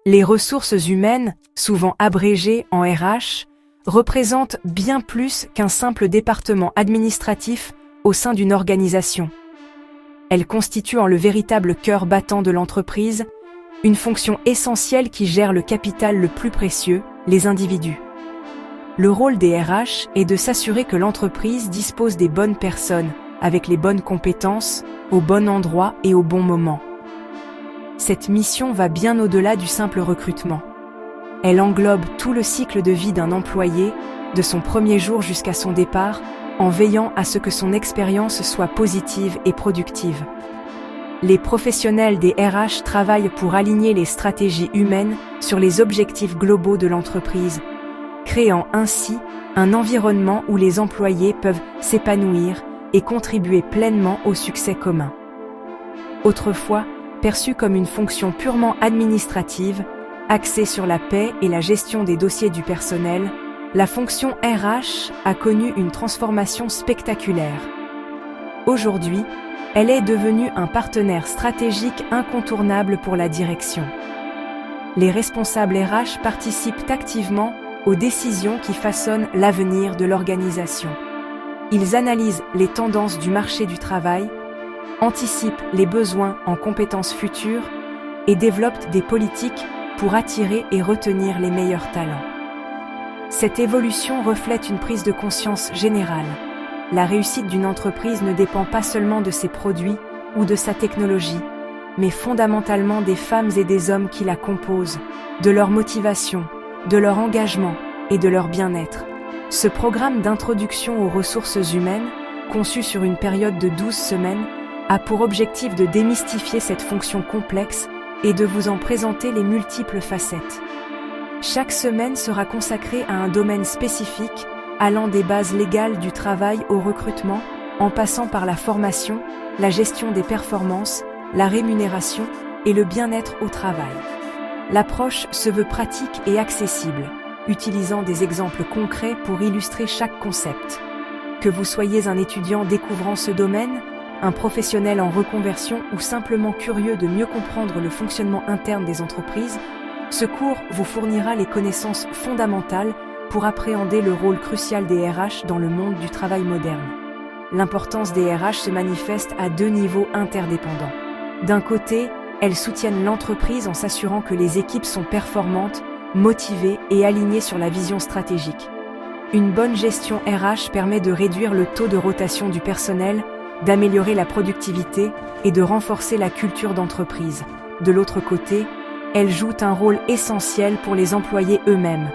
Les ressources humaines, souvent abrégées en RH, représentent bien plus qu'un simple département administratif au sein d'une organisation. Elles constituent le véritable cœur battant de l'entreprise, une fonction essentielle qui gère le capital le plus précieux, les individus. Le rôle des RH est de s'assurer que l'entreprise dispose des bonnes personnes, avec les bonnes compétences, au bon endroit et au bon moment. Cette mission va bien au-delà du simple recrutement. Elle englobe tout le cycle de vie d'un employé, de son premier jour jusqu'à son départ, en veillant à ce que son expérience soit positive et productive. Les professionnels des RH travaillent pour aligner les stratégies humaines sur les objectifs globaux de l'entreprise, créant ainsi un environnement où les employés peuvent s'épanouir et contribuer pleinement au succès commun. Autrefois, perçue comme une fonction purement administrative, axée sur la paie et la gestion des dossiers du personnel, la fonction RH a connu une transformation spectaculaire. Aujourd'hui, elle est devenue un partenaire stratégique incontournable pour la direction. Les responsables RH participent activement aux décisions qui façonnent l'avenir de l'organisation. Ils analysent les tendances du marché du travail, anticipent les besoins en compétences futures et développent des politiques pour attirer et retenir les meilleurs talents. Cette évolution reflète une prise de conscience générale. La réussite d'une entreprise ne dépend pas seulement de ses produits ou de sa technologie, mais fondamentalement des femmes et des hommes qui la composent, de leur motivation, de leur engagement et de leur bien-être. Ce programme d'introduction aux ressources humaines, conçu sur une période de 12 semaines, a pour objectif de démystifier cette fonction complexe et de vous en présenter les multiples facettes. Chaque semaine sera consacrée à un domaine spécifique, allant des bases légales du travail au recrutement, en passant par la formation, la gestion des performances, la rémunération et le bien-être au travail. L'approche se veut pratique et accessible, utilisant des exemples concrets pour illustrer chaque concept. Que vous soyez un étudiant découvrant ce domaine, un professionnel en reconversion ou simplement curieux de mieux comprendre le fonctionnement interne des entreprises, ce cours vous fournira les connaissances fondamentales pour appréhender le rôle crucial des RH dans le monde du travail moderne. L'importance des RH se manifeste à deux niveaux interdépendants. D'un côté, elles soutiennent l'entreprise en s'assurant que les équipes sont performantes, motivées et alignées sur la vision stratégique. Une bonne gestion RH permet de réduire le taux de rotation du personnel, d'améliorer la productivité et de renforcer la culture d'entreprise. De l'autre côté, elles jouent un rôle essentiel pour les employés eux-mêmes.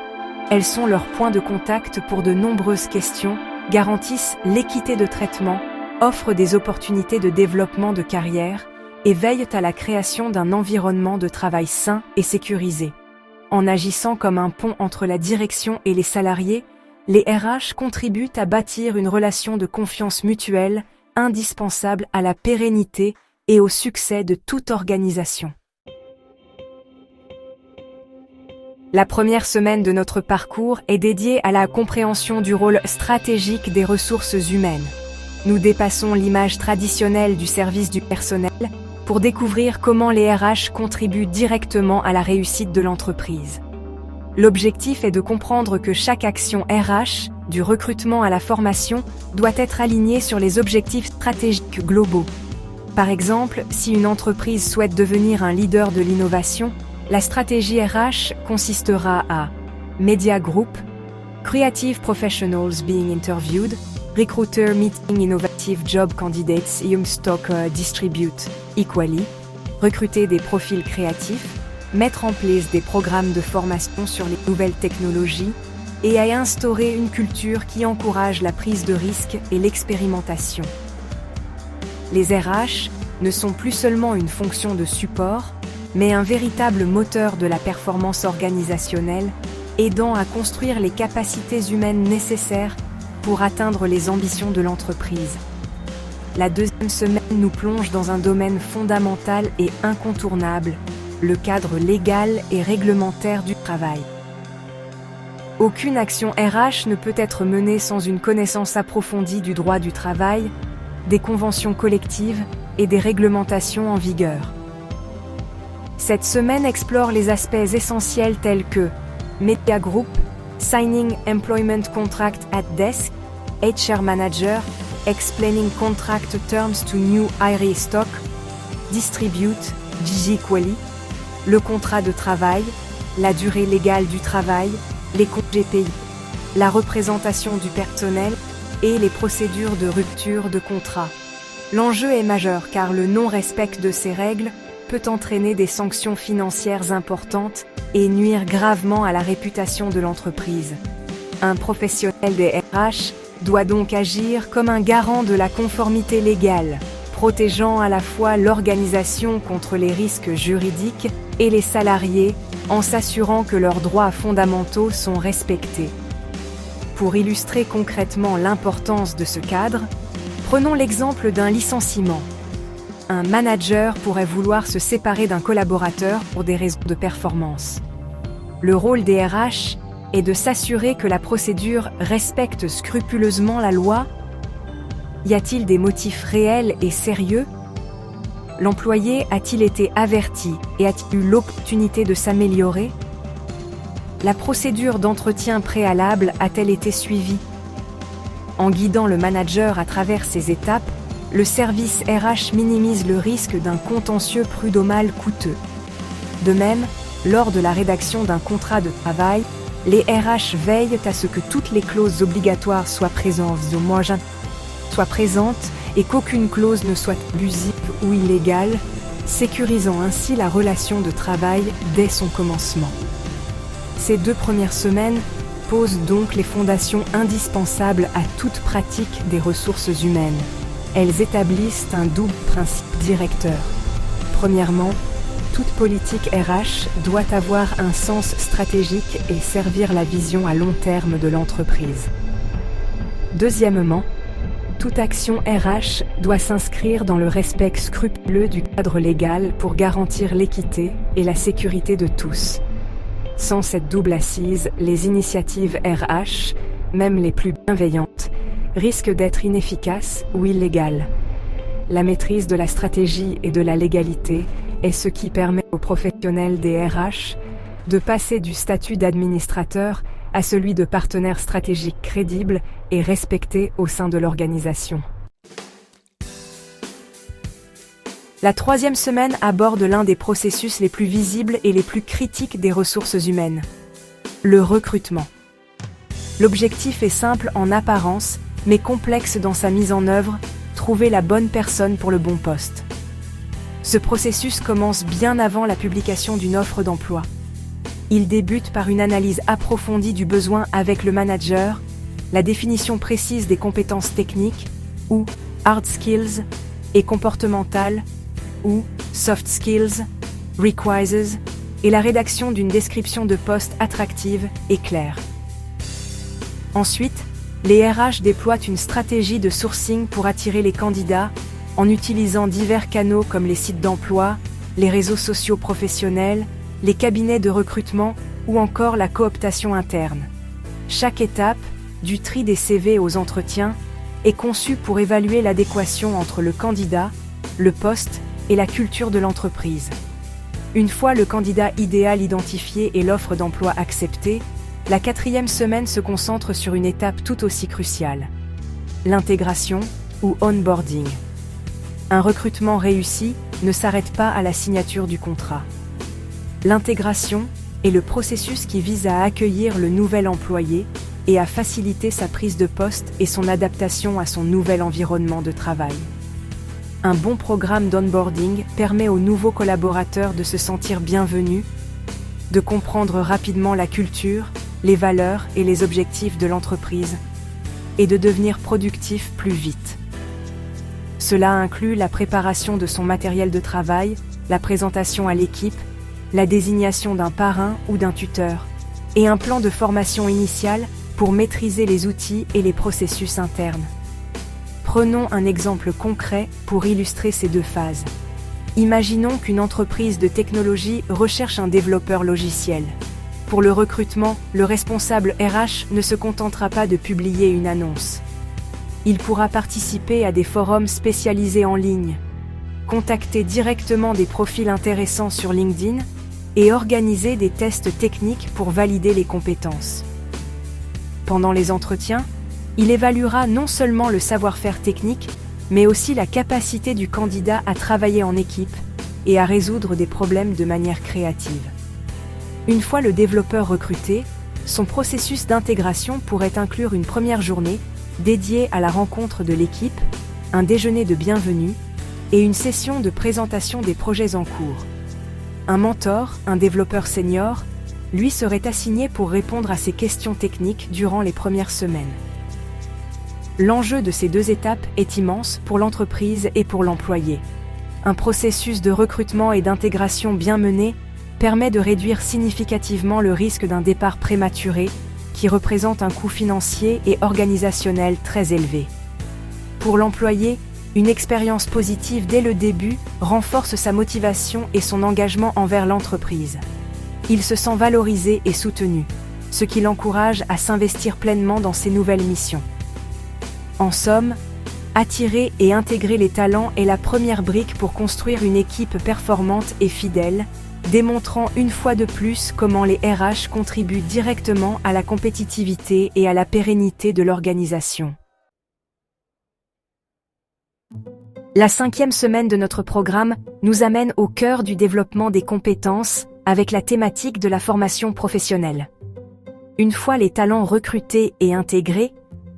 Elles sont leur point de contact pour de nombreuses questions, garantissent l'équité de traitement, offrent des opportunités de développement de carrière et veillent à la création d'un environnement de travail sain et sécurisé. En agissant comme un pont entre la direction et les salariés, les RH contribuent à bâtir une relation de confiance mutuelle indispensable à la pérennité et au succès de toute organisation. La première semaine de notre parcours est dédiée à la compréhension du rôle stratégique des ressources humaines. Nous dépassons l'image traditionnelle du service du personnel pour découvrir comment les RH contribuent directement à la réussite de l'entreprise. L'objectif est de comprendre que chaque action RH, du recrutement à la formation, doit être alignée sur les objectifs stratégiques globaux. Par exemple, si une entreprise souhaite devenir un leader de l'innovation, la stratégie RH consistera à Media Group, Creative Professionals being interviewed, Recruiter meeting innovative job candidates Young stock distribute equally, recruter des profils créatifs, mettre en place des programmes de formation sur les nouvelles technologies et à instaurer une culture qui encourage la prise de risque et l'expérimentation. Les RH ne sont plus seulement une fonction de support, mais un véritable moteur de la performance organisationnelle, aidant à construire les capacités humaines nécessaires pour atteindre les ambitions de l'entreprise. La deuxième semaine nous plonge dans un domaine fondamental et incontournable, le cadre légal et réglementaire du travail. Aucune action RH ne peut être menée sans une connaissance approfondie du droit du travail, des conventions collectives et des réglementations en vigueur. Cette semaine explore les aspects essentiels tels que Media Group, Signing Employment Contract at Desk, HR Manager, Explaining Contract Terms to New Hire Stock, Distribute, Gigi-Quali, le contrat de travail, la durée légale du travail, les congés payés, la représentation du personnel et les procédures de rupture de contrat. L'enjeu est majeur car le non-respect de ces règles peut entraîner des sanctions financières importantes et nuire gravement à la réputation de l'entreprise. Un professionnel des RH doit donc agir comme un garant de la conformité légale, protégeant à la fois l'organisation contre les risques juridiques et les salariés en s'assurant que leurs droits fondamentaux sont respectés. Pour illustrer concrètement l'importance de ce cadre, prenons l'exemple d'un licenciement. Un manager pourrait vouloir se séparer d'un collaborateur pour des raisons de performance. Le rôle des RH est de s'assurer que la procédure respecte scrupuleusement la loi. Y a-t-il des motifs réels et sérieux? L'employé a-t-il été averti et a-t-il eu l'opportunité de s'améliorer? La procédure d'entretien préalable a-t-elle été suivie? En guidant le manager à travers ces étapes, le service RH minimise le risque d'un contentieux prud'homal coûteux. De même, lors de la rédaction d'un contrat de travail, les RH veillent à ce que toutes les clauses obligatoires soient présentes et qu'aucune clause ne soit abusive ou illégale, sécurisant ainsi la relation de travail dès son commencement. Ces 2 premières semaines posent donc les fondations indispensables à toute pratique des ressources humaines. Elles établissent un double principe directeur. Premièrement, toute politique RH doit avoir un sens stratégique et servir la vision à long terme de l'entreprise. Deuxièmement, toute action RH doit s'inscrire dans le respect scrupuleux du cadre légal pour garantir l'équité et la sécurité de tous. Sans cette double assise, les initiatives RH, même les plus bienveillantes, risquent d'être inefficaces ou illégales. La maîtrise de la stratégie et de la légalité est ce qui permet aux professionnels des RH de passer du statut d'administrateur à celui de partenaire stratégique crédible et respecté au sein de l'organisation. La 3e semaine aborde l'un des processus les plus visibles et les plus critiques des ressources humaines, le recrutement. L'objectif est simple en apparence, mais complexe dans sa mise en œuvre, trouver la bonne personne pour le bon poste. Ce processus commence bien avant la publication d'une offre d'emploi. Il débute par une analyse approfondie du besoin avec le manager, la définition précise des compétences techniques, ou hard skills, et comportementales, ou soft skills, requires, et la rédaction d'une description de poste attractive et claire. Ensuite, les RH déploient une stratégie de sourcing pour attirer les candidats en utilisant divers canaux comme les sites d'emploi, les réseaux sociaux professionnels, les cabinets de recrutement ou encore la cooptation interne. Chaque étape, du tri des CV aux entretiens, est conçue pour évaluer l'adéquation entre le candidat, le poste et la culture de l'entreprise. Une fois le candidat idéal identifié et l'offre d'emploi acceptée, la 4e semaine se concentre sur une étape tout aussi cruciale, l'intégration ou onboarding. Un recrutement réussi ne s'arrête pas à la signature du contrat. L'intégration est le processus qui vise à accueillir le nouvel employé et à faciliter sa prise de poste et son adaptation à son nouvel environnement de travail. Un bon programme d'onboarding permet aux nouveaux collaborateurs de se sentir bienvenus, de comprendre rapidement la culture, les valeurs et les objectifs de l'entreprise, et de devenir productifs plus vite. Cela inclut la préparation de son matériel de travail, la présentation à l'équipe, la désignation d'un parrain ou d'un tuteur, et un plan de formation initiale pour maîtriser les outils et les processus internes. Prenons un exemple concret pour illustrer ces 2 phases. Imaginons qu'une entreprise de technologie recherche un développeur logiciel. Pour le recrutement, le responsable RH ne se contentera pas de publier une annonce. Il pourra participer à des forums spécialisés en ligne, contacter directement des profils intéressants sur LinkedIn et organiser des tests techniques pour valider les compétences. Pendant les entretiens, il évaluera non seulement le savoir-faire technique, mais aussi la capacité du candidat à travailler en équipe et à résoudre des problèmes de manière créative. Une fois le développeur recruté, son processus d'intégration pourrait inclure une première journée dédiée à la rencontre de l'équipe, un déjeuner de bienvenue et une session de présentation des projets en cours. Un mentor, un développeur senior, lui serait assigné pour répondre à ces questions techniques durant les premières semaines. L'enjeu de ces deux étapes est immense pour l'entreprise et pour l'employé. Un processus de recrutement et d'intégration bien mené permet de réduire significativement le risque d'un départ prématuré, qui représente un coût financier et organisationnel très élevé. Pour l'employé, une expérience positive dès le début renforce sa motivation et son engagement envers l'entreprise. Il se sent valorisé et soutenu, ce qui l'encourage à s'investir pleinement dans ses nouvelles missions. En somme, attirer et intégrer les talents est la première brique pour construire une équipe performante et fidèle, démontrant une fois de plus comment les RH contribuent directement à la compétitivité et à la pérennité de l'organisation. La 5e semaine de notre programme nous amène au cœur du développement des compétences avec la thématique de la formation professionnelle. Une fois les talents recrutés et intégrés,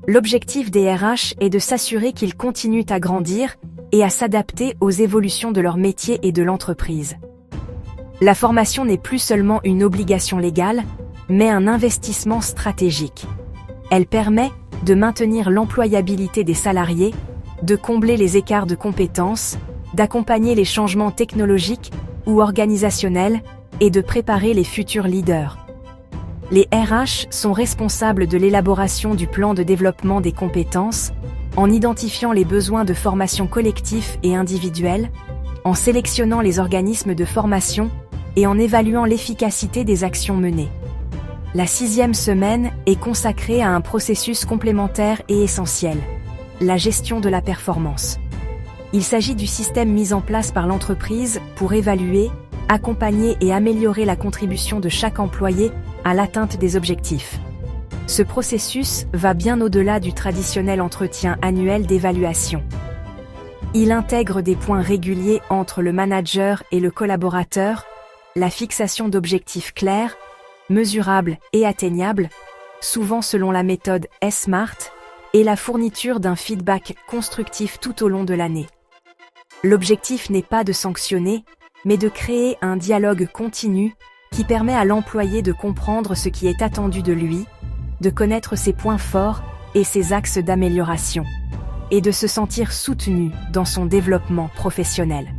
l'objectif des RH est de s'assurer qu'ils continuent à grandir et à s'adapter aux évolutions de leur métier et de l'entreprise. La formation n'est plus seulement une obligation légale, mais un investissement stratégique. Elle permet de maintenir l'employabilité des salariés, de combler les écarts de compétences, d'accompagner les changements technologiques ou organisationnels et de préparer les futurs leaders. Les RH sont responsables de l'élaboration du plan de développement des compétences, en identifiant les besoins de formation collectifs et individuels, en sélectionnant les organismes de formation et en évaluant l'efficacité des actions menées. La 6e semaine est consacrée à un processus complémentaire et essentiel, la gestion de la performance. Il s'agit du système mis en place par l'entreprise pour évaluer, accompagner et améliorer la contribution de chaque employé à l'atteinte des objectifs. Ce processus va bien au-delà du traditionnel entretien annuel d'évaluation. Il intègre des points réguliers entre le manager et le collaborateur, la fixation d'objectifs clairs, mesurables et atteignables, souvent selon la méthode SMART, et la fourniture d'un feedback constructif tout au long de l'année. L'objectif n'est pas de sanctionner, mais de créer un dialogue continu qui permet à l'employé de comprendre ce qui est attendu de lui, de connaître ses points forts et ses axes d'amélioration, et de se sentir soutenu dans son développement professionnel.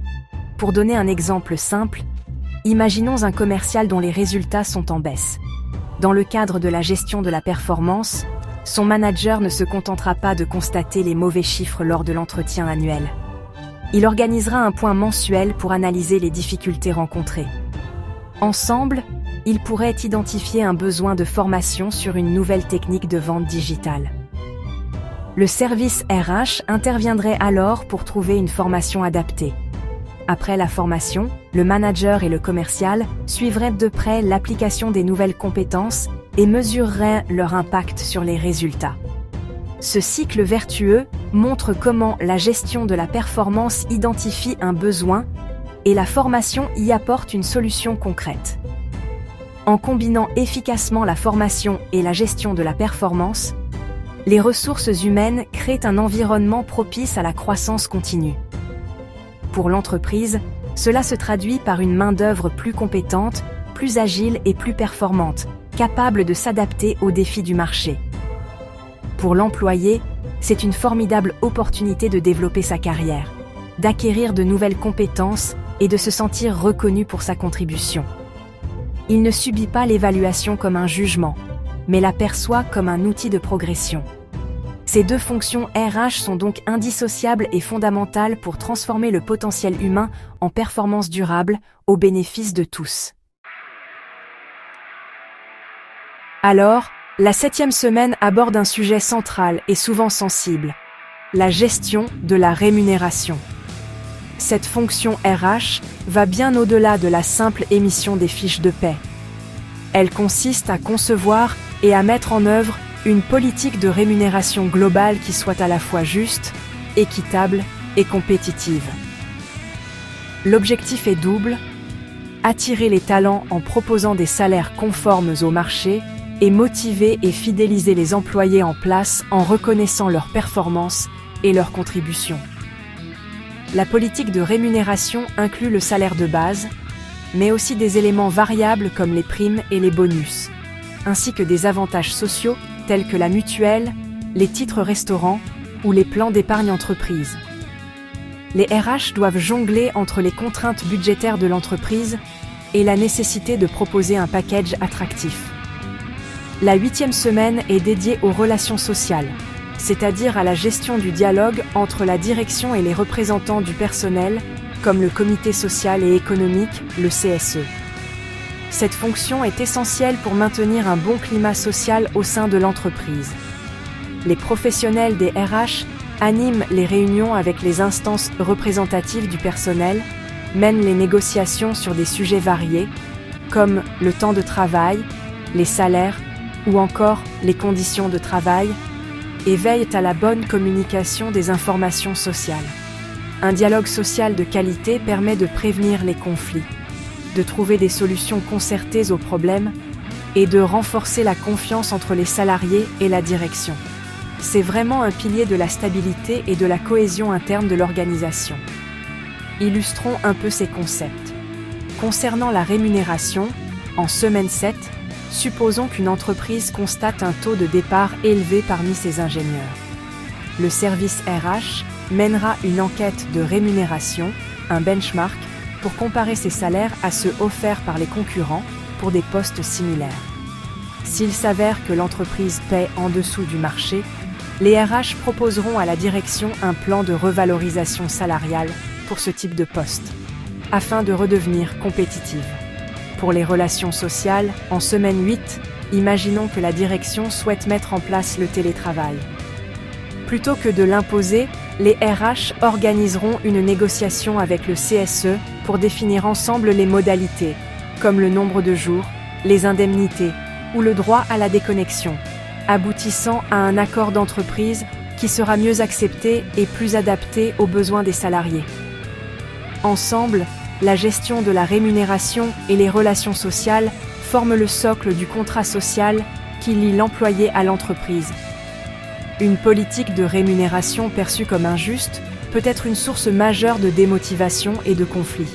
Pour donner un exemple simple, imaginons un commercial dont les résultats sont en baisse. Dans le cadre de la gestion de la performance, son manager ne se contentera pas de constater les mauvais chiffres lors de l'entretien annuel. Il organisera un point mensuel pour analyser les difficultés rencontrées. Ensemble, ils pourraient identifier un besoin de formation sur une nouvelle technique de vente digitale. Le service RH interviendrait alors pour trouver une formation adaptée. Après la formation, le manager et le commercial suivraient de près l'application des nouvelles compétences et mesureraient leur impact sur les résultats. Ce cycle vertueux montre comment la gestion de la performance identifie un besoin et la formation y apporte une solution concrète. En combinant efficacement la formation et la gestion de la performance, les ressources humaines créent un environnement propice à la croissance continue. Pour l'entreprise, cela se traduit par une main-d'œuvre plus compétente, plus agile et plus performante, capable de s'adapter aux défis du marché. Pour l'employé, c'est une formidable opportunité de développer sa carrière, d'acquérir de nouvelles compétences et de se sentir reconnu pour sa contribution. Il ne subit pas l'évaluation comme un jugement, mais la perçoit comme un outil de progression. Ces deux fonctions RH sont donc indissociables et fondamentales pour transformer le potentiel humain en performance durable au bénéfice de tous. Alors, la 7e semaine aborde un sujet central et souvent sensible, la gestion de la rémunération. Cette fonction RH va bien au-delà de la simple émission des fiches de paie. Elle consiste à concevoir et à mettre en œuvre une politique de rémunération globale qui soit à la fois juste, équitable et compétitive. L'objectif est double: attirer les talents en proposant des salaires conformes au marché et motiver et fidéliser les employés en place en reconnaissant leurs performances et leurs contributions. La politique de rémunération inclut le salaire de base, mais aussi des éléments variables comme les primes et les bonus, ainsi que des avantages sociaux tels que la mutuelle, les titres restaurants ou les plans d'épargne entreprise. Les RH doivent jongler entre les contraintes budgétaires de l'entreprise et la nécessité de proposer un package attractif. La 8e semaine est dédiée aux relations sociales, c'est-à-dire à la gestion du dialogue entre la direction et les représentants du personnel, comme le comité social et économique, le CSE. Cette fonction est essentielle pour maintenir un bon climat social au sein de l'entreprise. Les professionnels des RH animent les réunions avec les instances représentatives du personnel, mènent les négociations sur des sujets variés, comme le temps de travail, les salaires ou encore les conditions de travail, et veillent à la bonne communication des informations sociales. Un dialogue social de qualité permet de prévenir les conflits, de trouver des solutions concertées aux problèmes et de renforcer la confiance entre les salariés et la direction. C'est vraiment un pilier de la stabilité et de la cohésion interne de l'organisation. Illustrons un peu ces concepts. Concernant la rémunération, en semaine 7, supposons qu'une entreprise constate un taux de départ élevé parmi ses ingénieurs. Le service RH mènera une enquête de rémunération, un benchmark, pour comparer ces salaires à ceux offerts par les concurrents pour des postes similaires. S'il s'avère que l'entreprise paie en dessous du marché, les RH proposeront à la direction un plan de revalorisation salariale pour ce type de poste, afin de redevenir compétitive. Pour les relations sociales, en semaine 8, imaginons que la direction souhaite mettre en place le télétravail. Plutôt que de l'imposer, les RH organiseront une négociation avec le CSE pour définir ensemble les modalités, comme le nombre de jours, les indemnités ou le droit à la déconnexion, aboutissant à un accord d'entreprise qui sera mieux accepté et plus adapté aux besoins des salariés. Ensemble, la gestion de la rémunération et les relations sociales forment le socle du contrat social qui lie l'employé à l'entreprise. Une politique de rémunération perçue comme injuste peut être une source majeure de démotivation et de conflit.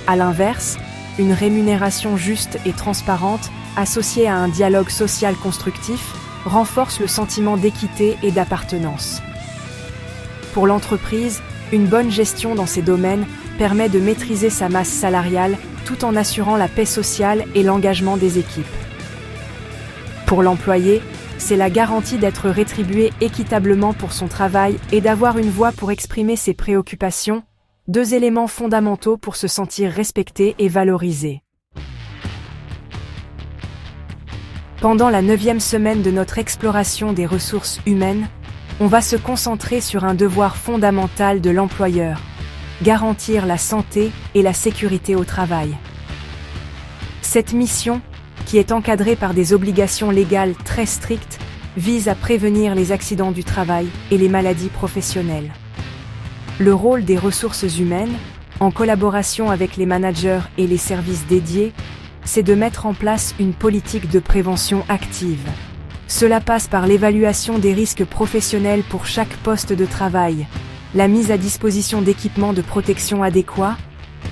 À l'inverse, une rémunération juste et transparente, associée à un dialogue social constructif, renforce le sentiment d'équité et d'appartenance. Pour l'entreprise, une bonne gestion dans ces domaines permet de maîtriser sa masse salariale tout en assurant la paix sociale et l'engagement des équipes. Pour l'employé, c'est la garantie d'être rétribué équitablement pour son travail et d'avoir une voix pour exprimer ses préoccupations, deux éléments fondamentaux pour se sentir respecté et valorisé. Pendant la 9e semaine de notre exploration des ressources humaines, on va se concentrer sur un devoir fondamental de l'employeur: garantir la santé et la sécurité au travail. Cette mission, qui est encadrée par des obligations légales très strictes, vise à prévenir les accidents du travail et les maladies professionnelles. Le rôle des ressources humaines, en collaboration avec les managers et les services dédiés, c'est de mettre en place une politique de prévention active. Cela passe par l'évaluation des risques professionnels pour chaque poste de travail, la mise à disposition d'équipements de protection adéquats,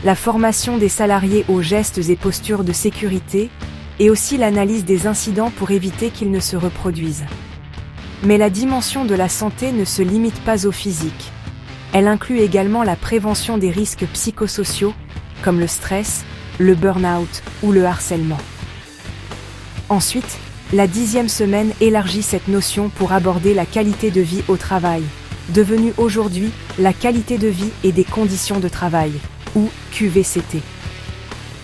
la formation des salariés aux gestes et postures de sécurité, et aussi l'analyse des incidents pour éviter qu'ils ne se reproduisent. Mais la dimension de la santé ne se limite pas au physique. Elle inclut également la prévention des risques psychosociaux, comme le stress, le burn-out ou le harcèlement. Ensuite, la 10e semaine élargit cette notion pour aborder la qualité de vie au travail, devenue aujourd'hui la qualité de vie et des conditions de travail, ou QVCT.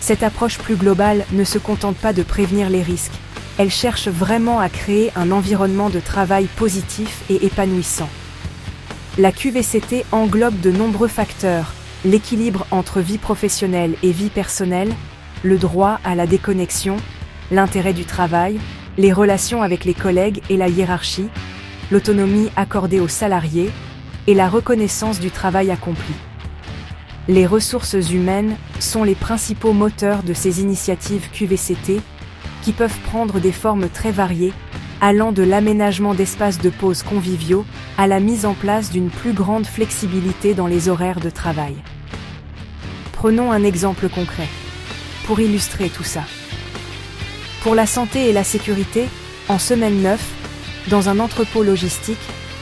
Cette approche plus globale ne se contente pas de prévenir les risques, elle cherche vraiment à créer un environnement de travail positif et épanouissant. La QVCT englobe de nombreux facteurs, l'équilibre entre vie professionnelle et vie personnelle, le droit à la déconnexion, l'intérêt du travail, les relations avec les collègues et la hiérarchie, l'autonomie accordée aux salariés et la reconnaissance du travail accompli. Les ressources humaines sont les principaux moteurs de ces initiatives QVCT qui peuvent prendre des formes très variées, allant de l'aménagement d'espaces de pause conviviaux à la mise en place d'une plus grande flexibilité dans les horaires de travail. Prenons un exemple concret pour illustrer tout ça. Pour la santé et la sécurité, en semaine 9, dans un entrepôt logistique,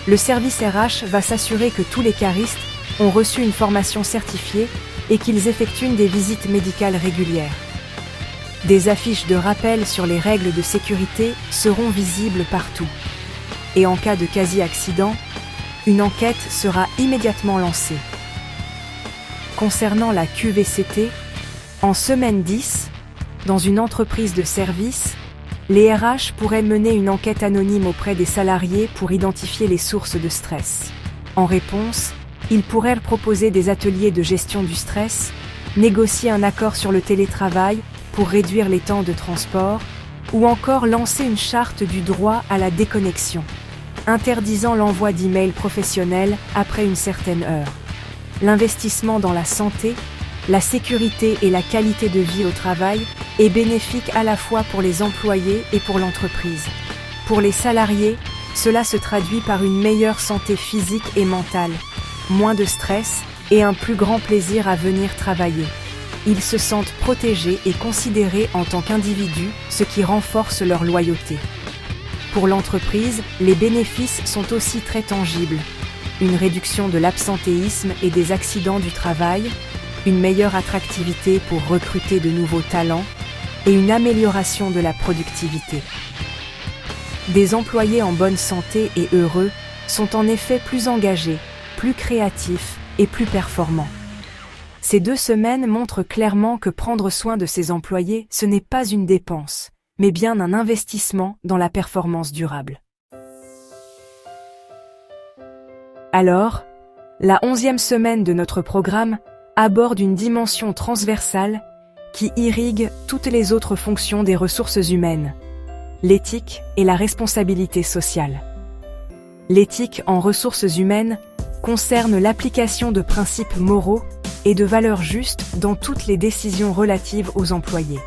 le service RH va s'assurer que tous les caristes ont reçu une formation certifiée et qu'ils effectuent des visites médicales régulières. Des affiches de rappel sur les règles de sécurité seront visibles partout. Et en cas de quasi-accident, une enquête sera immédiatement lancée. Concernant la QVCT, en semaine 10, dans une entreprise de service, les RH pourraient mener une enquête anonyme auprès des salariés pour identifier les sources de stress. En réponse, ils pourraient proposer des ateliers de gestion du stress, négocier un accord sur le télétravail pour réduire les temps de transport, ou encore lancer une charte du droit à la déconnexion, interdisant l'envoi d'emails professionnels après une certaine heure. L'investissement dans la santé, la sécurité et la qualité de vie au travail est bénéfique à la fois pour les employés et pour l'entreprise. Pour les salariés, cela se traduit par une meilleure santé physique et mentale, moins de stress et un plus grand plaisir à venir travailler. Ils se sentent protégés et considérés en tant qu'individus, ce qui renforce leur loyauté. Pour l'entreprise, les bénéfices sont aussi très tangibles. Une réduction de l'absentéisme et des accidents du travail, une meilleure attractivité pour recruter de nouveaux talents et une amélioration de la productivité. Des employés en bonne santé et heureux sont en effet plus engagés, plus créatifs et plus performants. Ces 2 semaines montrent clairement que prendre soin de ses employés, ce n'est pas une dépense, mais bien un investissement dans la performance durable. Alors, la 11e semaine de notre programme aborde une dimension transversale qui irrigue toutes les autres fonctions des ressources humaines, l'éthique et la responsabilité sociale. L'éthique en ressources humaines concerne l'application de principes moraux et de valeurs justes dans toutes les décisions relatives aux employés.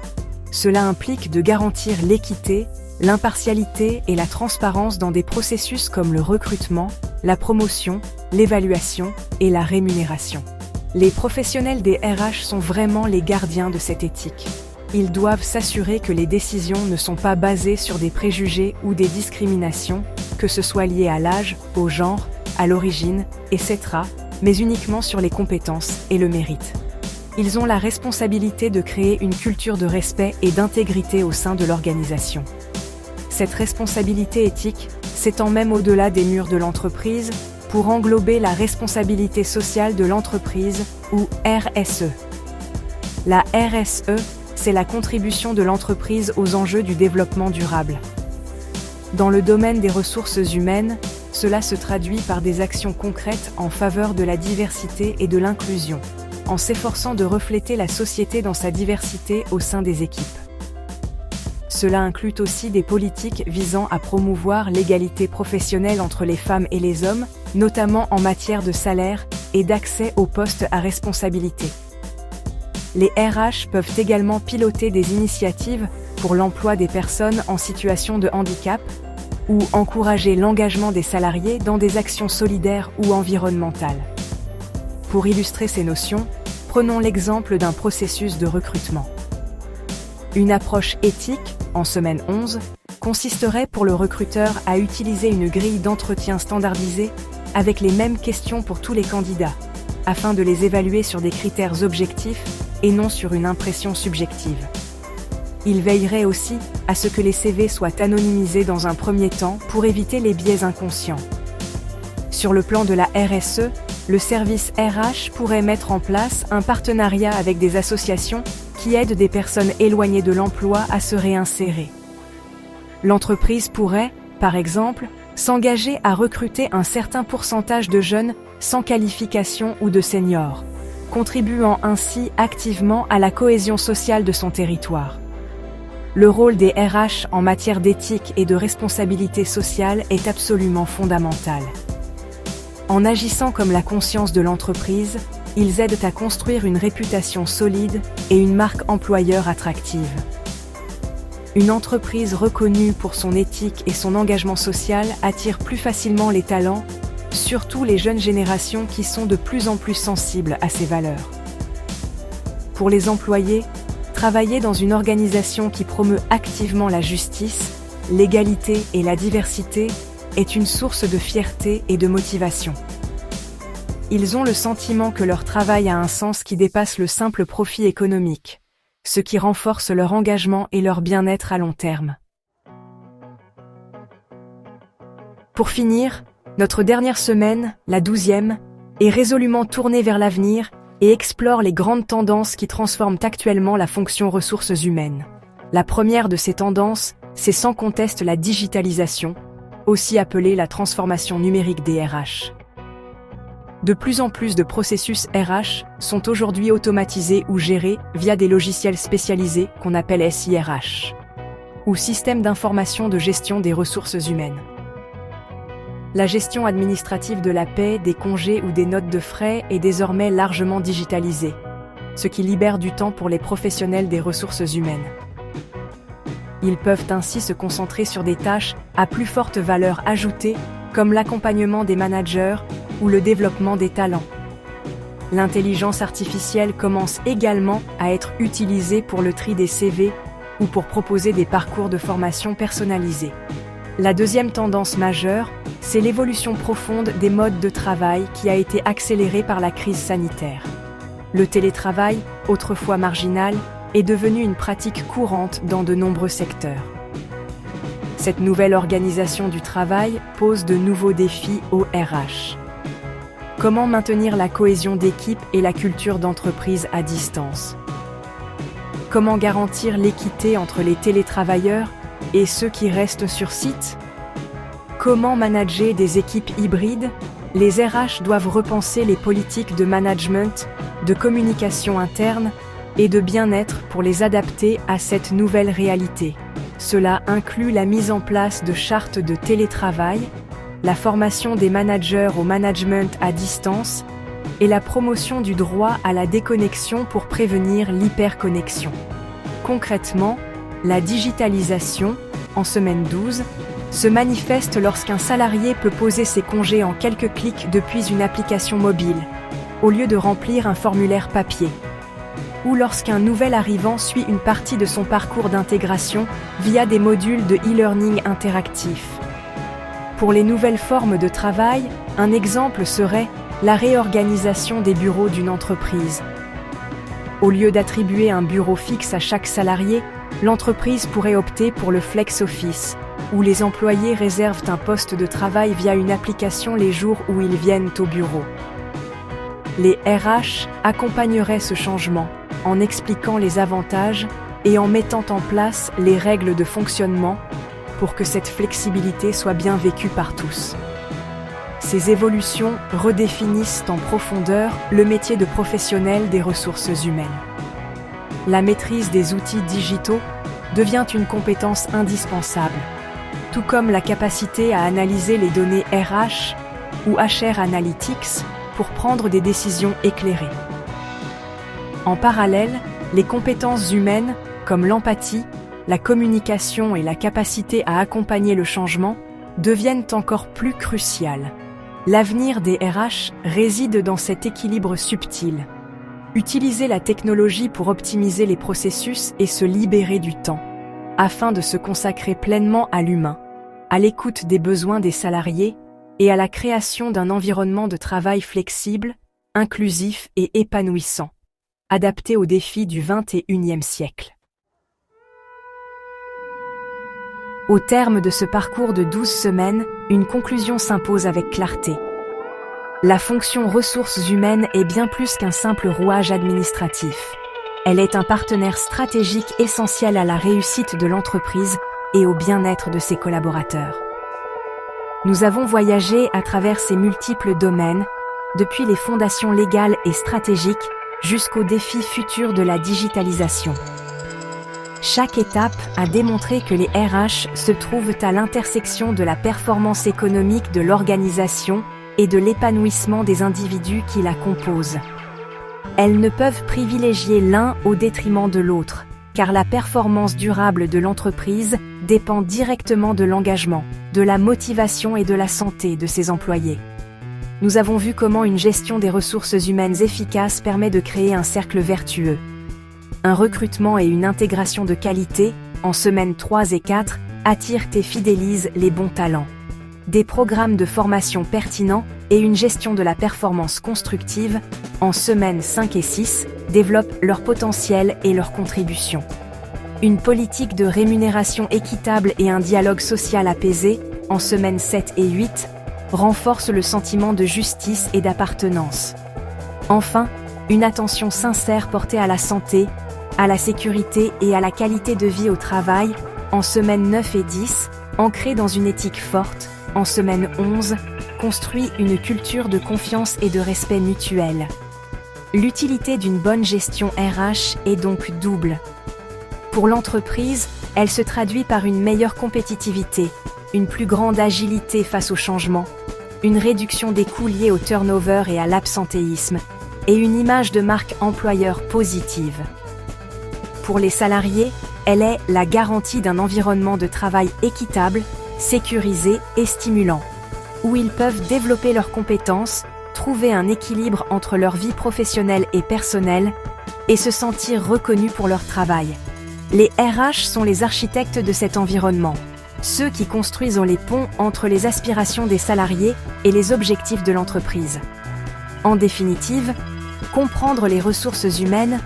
Cela implique de garantir l'équité, l'impartialité et la transparence dans des processus comme le recrutement, la promotion, l'évaluation et la rémunération. Les professionnels des RH sont vraiment les gardiens de cette éthique. Ils doivent s'assurer que les décisions ne sont pas basées sur des préjugés ou des discriminations, que ce soit lié à l'âge, au genre, à l'origine, etc., mais uniquement sur les compétences et le mérite. Ils ont la responsabilité de créer une culture de respect et d'intégrité au sein de l'organisation. Cette responsabilité éthique s'étend même au-delà des murs de l'entreprise pour englober la responsabilité sociale de l'entreprise, ou RSE. La RSE, c'est la contribution de l'entreprise aux enjeux du développement durable. Dans le domaine des ressources humaines, cela se traduit par des actions concrètes en faveur de la diversité et de l'inclusion, en s'efforçant de refléter la société dans sa diversité au sein des équipes. Cela inclut aussi des politiques visant à promouvoir l'égalité professionnelle entre les femmes et les hommes, notamment en matière de salaire et d'accès aux postes à responsabilité. Les RH peuvent également piloter des initiatives pour l'emploi des personnes en situation de handicap ou encourager l'engagement des salariés dans des actions solidaires ou environnementales. Pour illustrer ces notions, prenons l'exemple d'un processus de recrutement. Une approche éthique, en semaine 11, consisterait pour le recruteur à utiliser une grille d'entretien standardisée avec les mêmes questions pour tous les candidats, afin de les évaluer sur des critères objectifs et non sur une impression subjective. Il veillerait aussi à ce que les CV soient anonymisés dans un premier temps pour éviter les biais inconscients. Sur le plan de la RSE, le service RH pourrait mettre en place un partenariat avec des associations qui aident des personnes éloignées de l'emploi à se réinsérer. L'entreprise pourrait, par exemple, s'engager à recruter un certain pourcentage de jeunes sans qualification ou de seniors, contribuant ainsi activement à la cohésion sociale de son territoire. Le rôle des RH en matière d'éthique et de responsabilité sociale est absolument fondamental. En agissant comme la conscience de l'entreprise, ils aident à construire une réputation solide et une marque employeur attractive. Une entreprise reconnue pour son éthique et son engagement social attire plus facilement les talents, surtout les jeunes générations qui sont de plus en plus sensibles à ces valeurs. Pour les employés, travailler dans une organisation qui promeut activement la justice, l'égalité et la diversité est une source de fierté et de motivation. Ils ont le sentiment que leur travail a un sens qui dépasse le simple profit économique, ce qui renforce leur engagement et leur bien-être à long terme. Pour finir, notre dernière semaine, la 12e, est résolument tournée vers l'avenir et explore les grandes tendances qui transforment actuellement la fonction ressources humaines. La première de ces tendances, c'est sans conteste la digitalisation, aussi appelée la transformation numérique des RH. De plus en plus de processus RH sont aujourd'hui automatisés ou gérés via des logiciels spécialisés qu'on appelle SIRH, ou systèmes d'information de gestion des ressources humaines. La gestion administrative de la paie, des congés ou des notes de frais est désormais largement digitalisée, ce qui libère du temps pour les professionnels des ressources humaines. Ils peuvent ainsi se concentrer sur des tâches à plus forte valeur ajoutée, comme l'accompagnement des managers ou le développement des talents. L'intelligence artificielle commence également à être utilisée pour le tri des CV ou pour proposer des parcours de formation personnalisés. La deuxième tendance majeure, c'est l'évolution profonde des modes de travail qui a été accélérée par la crise sanitaire. Le télétravail, autrefois marginal, est devenu une pratique courante dans de nombreux secteurs. Cette nouvelle organisation du travail pose de nouveaux défis aux RH. Comment maintenir la cohésion d'équipe et la culture d'entreprise à distance? Comment garantir l'équité entre les télétravailleurs et ceux qui restent sur site? Comment manager des équipes hybrides? Les RH doivent repenser les politiques de management, de communication interne et de bien-être pour les adapter à cette nouvelle réalité. Cela inclut la mise en place de chartes de télétravail, la formation des managers au management à distance et la promotion du droit à la déconnexion pour prévenir l'hyperconnexion. Concrètement, la digitalisation, en semaine 12, se manifeste lorsqu'un salarié peut poser ses congés en quelques clics depuis une application mobile, au lieu de remplir un formulaire papier. Ou lorsqu'un nouvel arrivant suit une partie de son parcours d'intégration via des modules de e-learning interactifs. Pour les nouvelles formes de travail, un exemple serait la réorganisation des bureaux d'une entreprise. Au lieu d'attribuer un bureau fixe à chaque salarié, l'entreprise pourrait opter pour le flex office, où les employés réservent un poste de travail via une application les jours où ils viennent au bureau. Les RH accompagneraient ce changement en expliquant les avantages et en mettant en place les règles de fonctionnement pour que cette flexibilité soit bien vécue par tous. Ces évolutions redéfinissent en profondeur le métier de professionnel des ressources humaines. La maîtrise des outils digitaux devient une compétence indispensable, tout comme la capacité à analyser les données RH ou HR Analytics pour prendre des décisions éclairées. En parallèle, les compétences humaines, comme l'empathie, la communication et la capacité à accompagner le changement, deviennent encore plus cruciales. L'avenir des RH réside dans cet équilibre subtil. Utiliser la technologie pour optimiser les processus et se libérer du temps, afin de se consacrer pleinement à l'humain, à l'écoute des besoins des salariés et à la création d'un environnement de travail flexible, inclusif et épanouissant, adapté aux défis du XXIe siècle. Au terme de ce parcours de 12 semaines, une conclusion s'impose avec clarté. La fonction ressources humaines est bien plus qu'un simple rouage administratif. Elle est un partenaire stratégique essentiel à la réussite de l'entreprise et au bien-être de ses collaborateurs. Nous avons voyagé à travers ces multiples domaines, depuis les fondations légales et stratégiques jusqu'aux défis futurs de la digitalisation. Chaque étape a démontré que les RH se trouvent à l'intersection de la performance économique de l'organisation et de l'épanouissement des individus qui la composent. Elles ne peuvent privilégier l'un au détriment de l'autre, car la performance durable de l'entreprise dépend directement de l'engagement, de la motivation et de la santé de ses employés. Nous avons vu comment une gestion des ressources humaines efficace permet de créer un cercle vertueux. Un recrutement et une intégration de qualité, en semaines 3 et 4, attirent et fidélisent les bons talents. Des programmes de formation pertinents et une gestion de la performance constructive, en semaines 5 et 6, développent leur potentiel et leur contribution. Une politique de rémunération équitable et un dialogue social apaisé, en semaines 7 et 8, renforcent le sentiment de justice et d'appartenance. Enfin, une attention sincère portée à la santé, à la sécurité et à la qualité de vie au travail, en semaines 9 et 10, ancrée dans une éthique forte, en semaine 11, construit une culture de confiance et de respect mutuel. L'utilité d'une bonne gestion RH est donc double. Pour l'entreprise, elle se traduit par une meilleure compétitivité, une plus grande agilité face au changement, une réduction des coûts liés au turnover et à l'absentéisme, et une image de marque employeur positive. Pour les salariés, elle est la garantie d'un environnement de travail équitable, sécurisé et stimulant, où ils peuvent développer leurs compétences, trouver un équilibre entre leur vie professionnelle et personnelle, et se sentir reconnus pour leur travail. Les RH sont les architectes de cet environnement, ceux qui construisent les ponts entre les aspirations des salariés et les objectifs de l'entreprise. En définitive, comprendre les ressources humaines,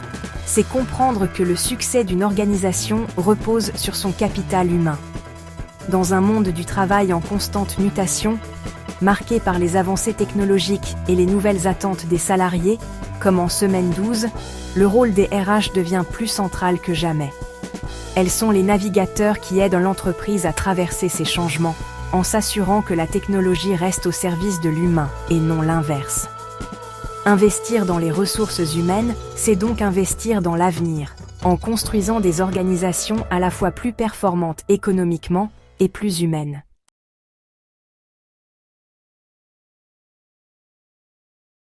c'est comprendre que le succès d'une organisation repose sur son capital humain. Dans un monde du travail en constante mutation, marqué par les avancées technologiques et les nouvelles attentes des salariés, comme en semaine 12, le rôle des RH devient plus central que jamais. Elles sont les navigateurs qui aident l'entreprise à traverser ces changements, en s'assurant que la technologie reste au service de l'humain et non l'inverse. Investir dans les ressources humaines, c'est donc investir dans l'avenir, en construisant des organisations à la fois plus performantes économiquement et plus humaines.